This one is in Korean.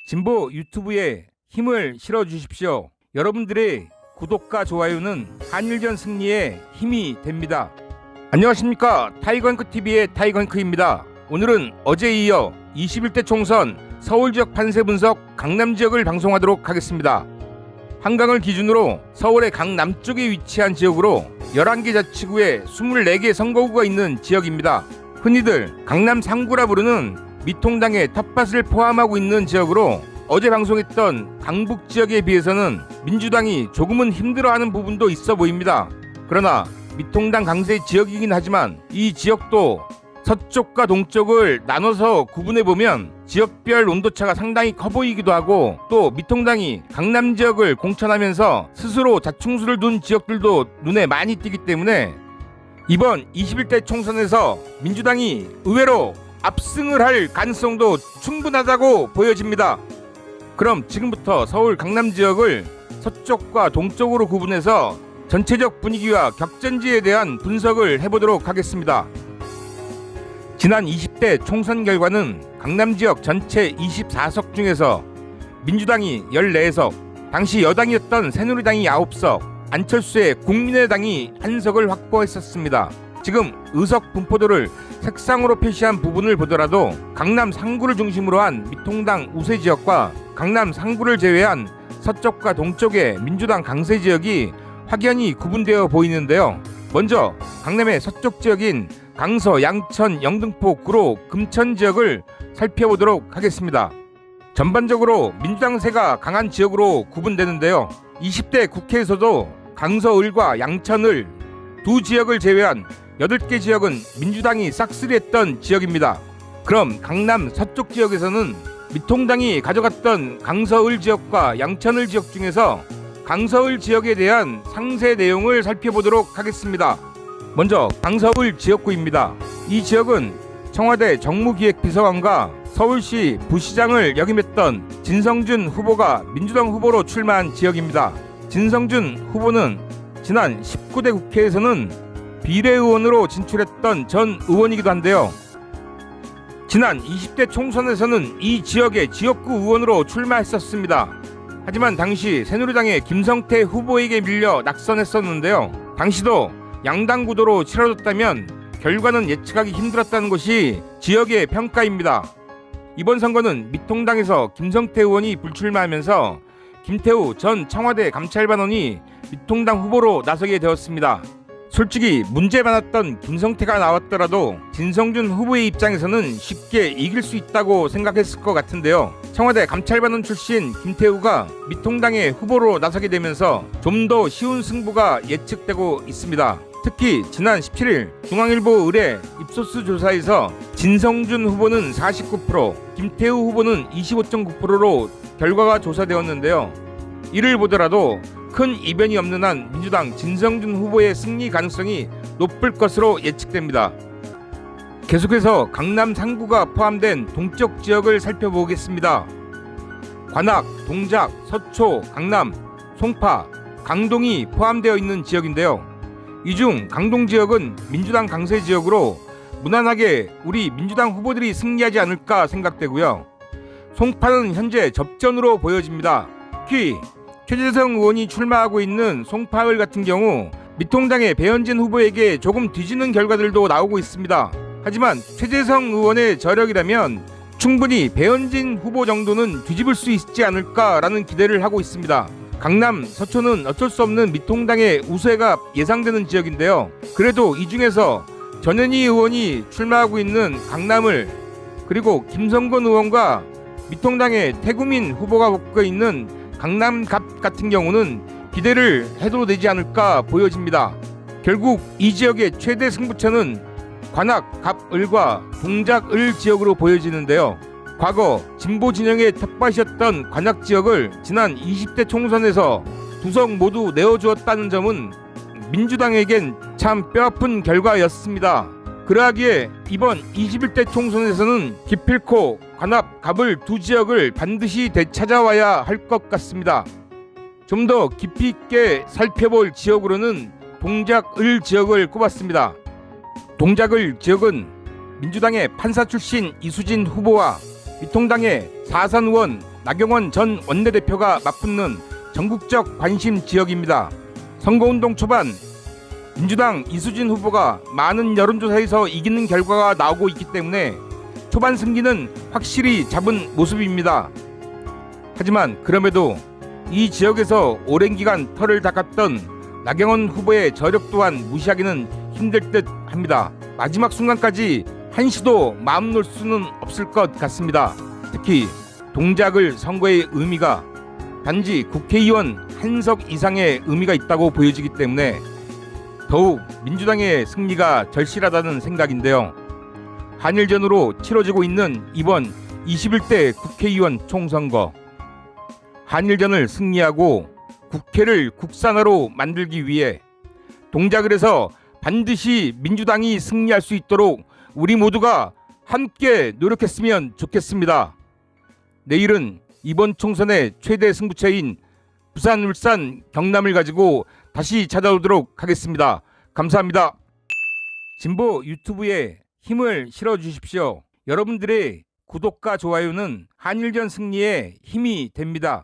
진보 유튜브에 힘을 실어주십시오. 여러분들의 구독과 좋아요는 한일전 승리에 힘이 됩니다. 안녕하십니까, 타이거잉크TV의 타이거잉크입니다. 오늘은 어제에 이어 21대 총선 서울지역 판세 분석 강남지역을 방송하도록 하겠습니다. 한강을 기준으로 서울의 강남쪽에 위치한 지역으로 11개 자치구에 24개 선거구가 있는 지역입니다. 흔히들 강남 상구라 부르는 미통당의 텃밭을 포함하고 있는 지역으로 어제 방송했던 강북 지역에 비해서는 민주당이 조금은 힘들어하는 부분도 있어 보입니다. 그러나 미통당 강세 지역이긴 하지만 이 지역도 서쪽과 동쪽을 나눠서 구분해보면 지역별 온도차가 상당히 커 보이기도 하고, 또 미통당이 강남 지역을 공천하면서 스스로 자충수를 둔 지역들도 눈에 많이 띄기 때문에 이번 21대 총선에서 민주당이 의외로 압승을 할 가능성도 충분하다고 보여집니다. 그럼 지금부터 서울 강남 지역을 서쪽과 동쪽으로 구분해서 전체적 분위기와 격전지에 대한 분석을 해보도록 하겠습니다. 지난 20대 총선 결과는 강남 지역 전체 24석 중에서 민주당이 14석, 당시 여당이었던 새누리당이 9석, 안철수의 국민의당이 1석을 확보했었습니다. 지금 의석 분포도를 색상으로 표시한 부분을 보더라도 강남 상구를 중심으로 한 미통당 우세 지역과 강남 상구를 제외한 서쪽과 동쪽의 민주당 강세 지역이 확연히 구분되어 보이는데요. 먼저 강남의 서쪽 지역인 강서, 양천, 영등포, 구로, 금천 지역을 살펴보도록 하겠습니다. 전반적으로 민주당세가 강한 지역으로 구분되는데요. 20대 국회에서도 강서을과 양천을 두 지역을 제외한 8개 지역은 민주당이 싹쓸이했던 지역입니다. 그럼 강남 서쪽 지역에서는 미통당이 가져갔던 강서을 지역과 양천을 지역 중에서 강서을 지역에 대한 상세 내용을 살펴보도록 하겠습니다. 먼저 강서을 지역구입니다. 이 지역은 청와대 정무기획비서관과 서울시 부시장을 역임했던 진성준 후보가 민주당 후보로 출마한 지역입니다. 진성준 후보는 지난 19대 국회에서는 비례의원으로 진출했던 전 의원이기도 한데요. 지난 20대 총선에서는 이 지역의 지역구 의원으로 출마했었습니다. 하지만 당시 새누리당의 김성태 후보에게 밀려 낙선했었는데요. 당시도 양당 구도로 치러졌다면 결과는 예측하기 힘들었다는 것이 지역의 평가입니다. 이번 선거는 미통당에서 김성태 의원이 불출마하면서 김태우 전 청와대 감찰반원이 미통당 후보로 나서게 되었습니다. 솔직히 문제 많았던 김성태가 나왔더라도 진성준 후보의 입장에서는 쉽게 이길 수 있다고 생각했을 것 같은데요. 청와대 감찰반원 출신 김태우가 미통당의 후보로 나서게 되면서 좀 더 쉬운 승부가 예측되고 있습니다. 특히 지난 17일 중앙일보 의뢰 입소스 조사에서 진성준 후보는 49%, 김태우 후보는 25.9%로 결과가 조사되었는데요. 이를 보더라도 큰 이변이 없는 한 민주당 진성준 후보의 승리 가능성이 높을 것으로 예측됩니다. 계속해서 강남 상구가 포함된 동쪽 지역을 살펴보겠습니다. 관악, 동작, 서초, 강남, 송파, 강동이 포함되어 있는 지역인데요. 이 중 강동 지역은 민주당 강세 지역으로 무난하게 우리 민주당 후보들이 승리하지 않을까 생각되고요. 송파는 현재 접전으로 보여집니다. 특히 최재성 의원이 출마하고 있는 송파을 같은 경우 미통당의 배현진 후보에게 조금 뒤지는 결과들도 나오고 있습니다. 하지만 최재성 의원의 저력이라면 충분히 배현진 후보 정도는 뒤집을 수 있지 않을까라는 기대를 하고 있습니다. 강남, 서초는 어쩔 수 없는 미통당의 우세가 예상되는 지역인데요. 그래도 이 중에서 전현희 의원이 출마하고 있는 강남을, 그리고 김성건 의원과 미통당의 태구민 후보가 붙어 있는 강남갑 같은 경우는 기대를 해도 되지 않을까 보여집니다. 결국 이 지역의 최대 승부처는 관악, 갑을과 동작을 지역으로 보여지는데요. 과거 진보 진영의 텃밭이었던 관악 지역을 지난 20대 총선에서 2석 모두 내어주었다는 점은 민주당에겐 참 뼈아픈 결과였습니다. 그러하기에 이번 21대 총선에서는 기필코 관악, 갑을 두 지역을 반드시 되찾아와야 할 것 같습니다. 좀 더 깊이 있게 살펴볼 지역으로는 동작을 지역을 꼽았습니다. 동작을 지역은 민주당의 판사 출신 이수진 후보와 미통당의 사선 의원 나경원 전 원내대표가 맞붙는 전국적 관심 지역입니다. 선거운동 초반 민주당 이수진 후보가 많은 여론조사에서 이기는 결과가 나오고 있기 때문에 초반 승기는 확실히 잡은 모습입니다. 하지만 그럼에도 이 지역에서 오랜 기간 털을 닦았던 나경원 후보의 저력 또한 무시하기는 힘들 듯 합니다. 마지막 순간까지 한시도 마음 놓을 수는 없을 것 같습니다. 특히 동작을 선거의 의미가 단지 국회의원 한석 이상의 의미가 있다고 보여지기 때문에 더욱 민주당의 승리가 절실하다는 생각인데요. 한일전으로 치러지고 있는 이번 21대 국회의원 총선거, 한일전을 승리하고 국회를 국산화로 만들기 위해 동작을 해서 반드시 민주당이 승리할 수 있도록 우리 모두가 함께 노력했으면 좋겠습니다. 내일은 이번 총선의 최대 승부처인 부산, 울산, 경남을 가지고 다시 찾아오도록 하겠습니다. 감사합니다. 진보 유튜브에 힘을 실어주십시오. 여러분들의 구독과 좋아요는 한일전 승리에 힘이 됩니다.